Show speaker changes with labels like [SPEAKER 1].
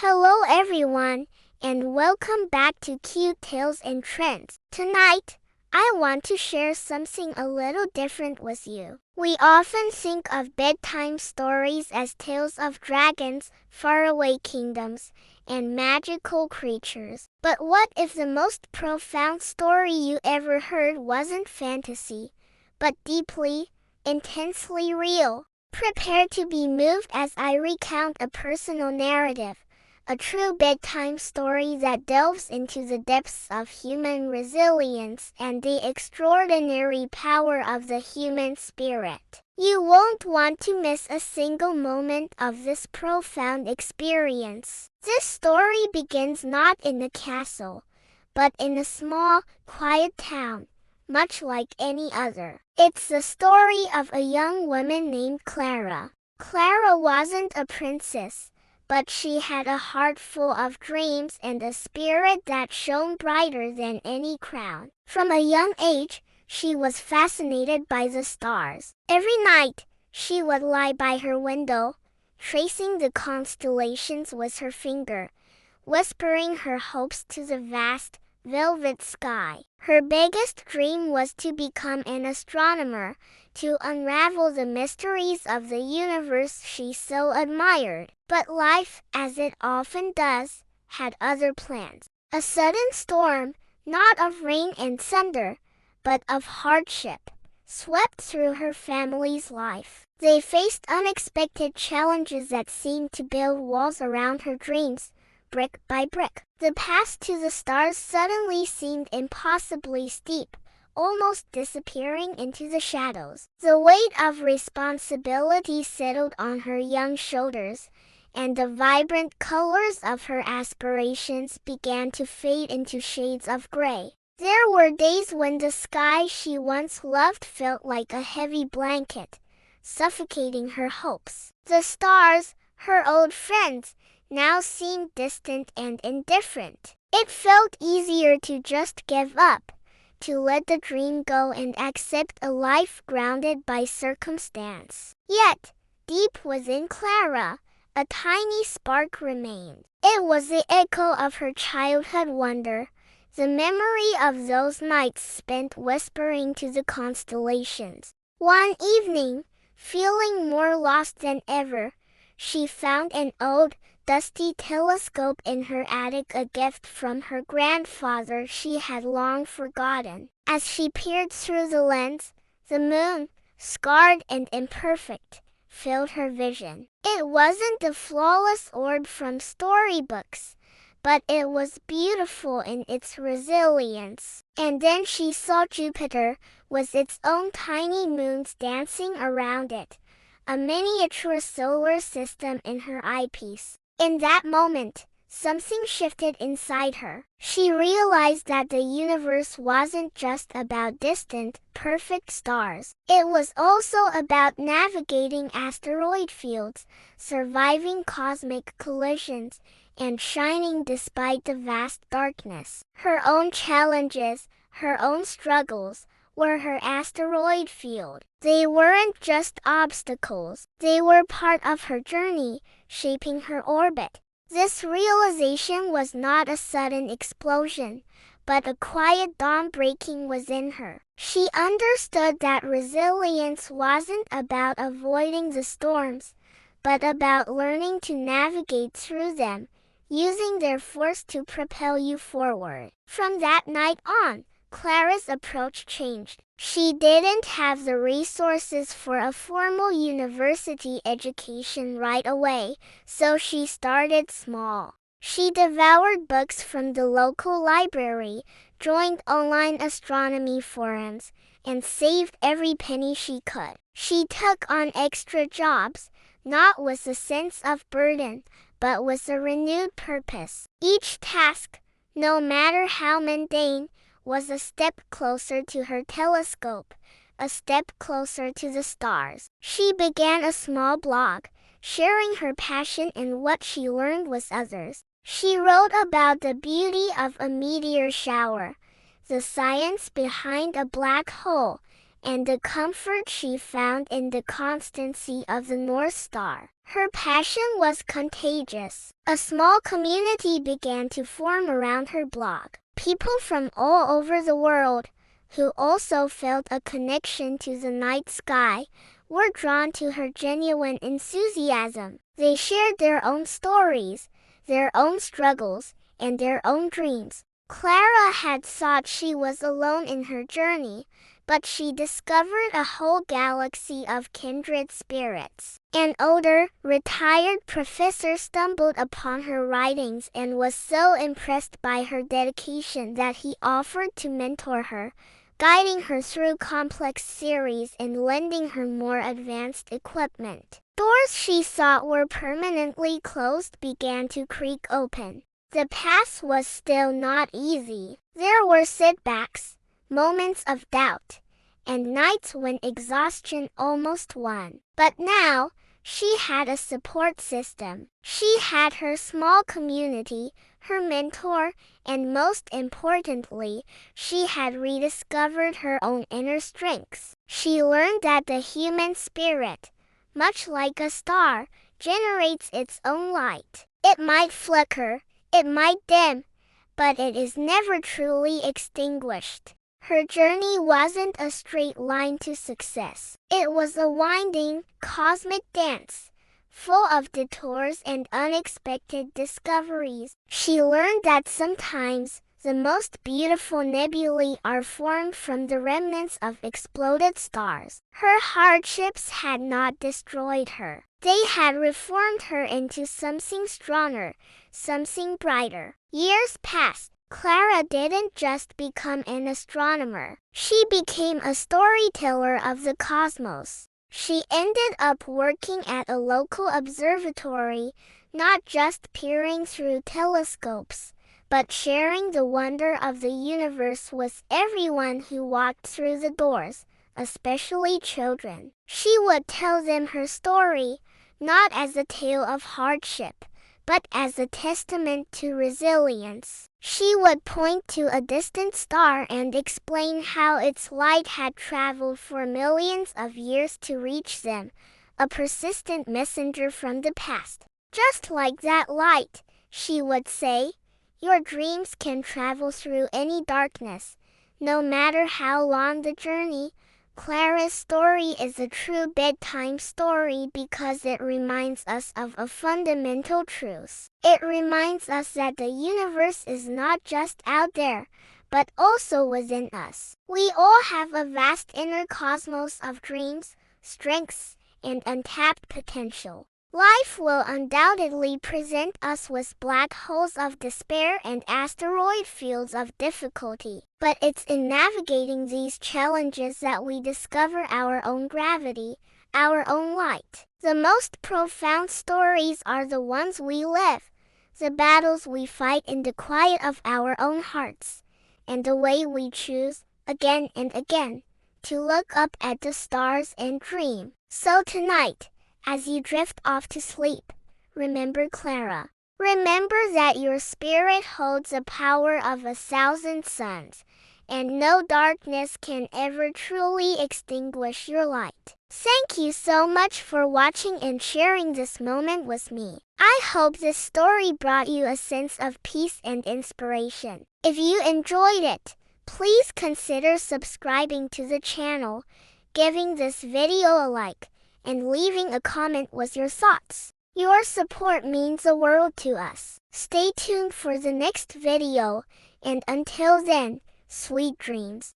[SPEAKER 1] Hello everyone, and welcome back to Cute Tales and Trends. Tonight, I want to share something a little different with you. We often think of bedtime stories as tales of dragons, faraway kingdoms, and magical creatures. But what if the most profound story you ever heard wasn't fantasy, but deeply, intensely real? Prepare to be moved as I recount a personal narrative. A true bedtime story that delves into the depths of human resilience and the extraordinary power of the human spirit. You won't want to miss a single moment of this profound experience. This story begins not in a castle, but in a small, quiet town, much like any other. It's the story of a young woman named Clara. Clara wasn't a princess, but she had a heart full of dreams and a spirit that shone brighter than any crown. From a young age, she was fascinated by the stars. Every night, she would lie by her window, tracing the constellations with her finger, whispering her hopes to the vast, velvet sky. Her biggest dream was to become an astronomer, to unravel the mysteries of the universe she so admired. But life, as it often does, had other plans. A sudden storm, not of rain and thunder, but of hardship, swept through her family's life. They faced unexpected challenges that seemed to build walls around her dreams, brick by brick. The path to the stars suddenly seemed impossibly steep, almost disappearing into the shadows. The weight of responsibility settled on her young shoulders, and the vibrant colors of her aspirations began to fade into shades of gray. There were days when the sky she once loved felt like a heavy blanket, suffocating her hopes. The stars, her old friends, now seemed distant and indifferent. It felt easier to just give up, to let the dream go and accept a life grounded by circumstance. Yet, deep within Clara, a tiny spark remained. It was the echo of her childhood wonder, the memory of those nights spent whispering to the constellations. One evening, feeling more lost than ever, she found an old, dusty telescope in her attic, a gift from her grandfather she had long forgotten. As she peered through the lens, the moon, scarred and imperfect, filled her vision. It wasn't the flawless orb from storybooks, but it was beautiful in its resilience. And then she saw Jupiter, with its own tiny moons dancing around it, a miniature solar system in her eyepiece. In that moment, something shifted inside her. She realized that the universe wasn't just about distant, perfect stars. It was also about navigating asteroid fields, surviving cosmic collisions, and shining despite the vast darkness. Her own challenges, her own struggles, were her asteroid field. They weren't just obstacles. They were part of her journey, shaping her orbit. This realization was not a sudden explosion, but a quiet dawn breaking within her. She understood that resilience wasn't about avoiding the storms, but about learning to navigate through them, using their force to propel you forward. From that night on, Clara's approach changed. She didn't have the resources for a formal university education right away, so she started small. She devoured books from the local library, joined online astronomy forums, and saved every penny she could. She took on extra jobs, not with a sense of burden, but with a renewed purpose. Each task, no matter how mundane, was a step closer to her telescope, a step closer to the stars. She began a small blog, sharing her passion and what she learned with others. She wrote about the beauty of a meteor shower, the science behind a black hole, and the comfort she found in the constancy of the North Star. Her passion was contagious. A small community began to form around her blog. People from all over the world, who also felt a connection to the night sky, were drawn to her genuine enthusiasm. They shared their own stories, their own struggles, and their own dreams. Clara had thought she was alone in her journey, but she discovered a whole galaxy of kindred spirits. An older, retired professor stumbled upon her writings and was so impressed by her dedication that he offered to mentor her, guiding her through complex theories and lending her more advanced equipment. Doors she thought were permanently closed began to creak open. The path was still not easy. There were setbacks, moments of doubt, and nights when exhaustion almost won. But now, she had a support system. She had her small community, her mentor, and most importantly, she had rediscovered her own inner strengths. She learned that the human spirit, much like a star, generates its own light. It might flicker, it might dim, but it is never truly extinguished. Her journey wasn't a straight line to success. It was a winding, cosmic dance, full of detours and unexpected discoveries. She learned that sometimes the most beautiful nebulae are formed from the remnants of exploded stars. Her hardships had not destroyed her. They had reformed her into something stronger, something brighter. Years passed. Clara didn't just become an astronomer. She became a storyteller of the cosmos. She ended up working at a local observatory, not just peering through telescopes, but sharing the wonder of the universe with everyone who walked through the doors, especially children. She would tell them her story, not as a tale of hardship, but as a testament to resilience. She would point to a distant star and explain how its light had traveled for millions of years to reach them, a persistent messenger from the past. Just like that light, she would say, your dreams can travel through any darkness, no matter how long the journey. Clara's story is a true bedtime story because it reminds us of a fundamental truth. It reminds us that the universe is not just out there, but also within us. We all have a vast inner cosmos of dreams, strengths, and untapped potential. Life will undoubtedly present us with black holes of despair and asteroid fields of difficulty. But it's in navigating these challenges that we discover our own gravity, our own light. The most profound stories are the ones we live, the battles we fight in the quiet of our own hearts, and the way we choose, again and again, to look up at the stars and dream. So tonight, as you drift off to sleep, remember Clara. Remember that your spirit holds the power of 1,000 suns, and no darkness can ever truly extinguish your light. Thank you so much for watching and sharing this moment with me. I hope this story brought you a sense of peace and inspiration. If you enjoyed it, please consider subscribing to the channel, giving this video a like, and leaving a comment with your thoughts. Your support means the world to us. Stay tuned for the next video, and until then, sweet dreams.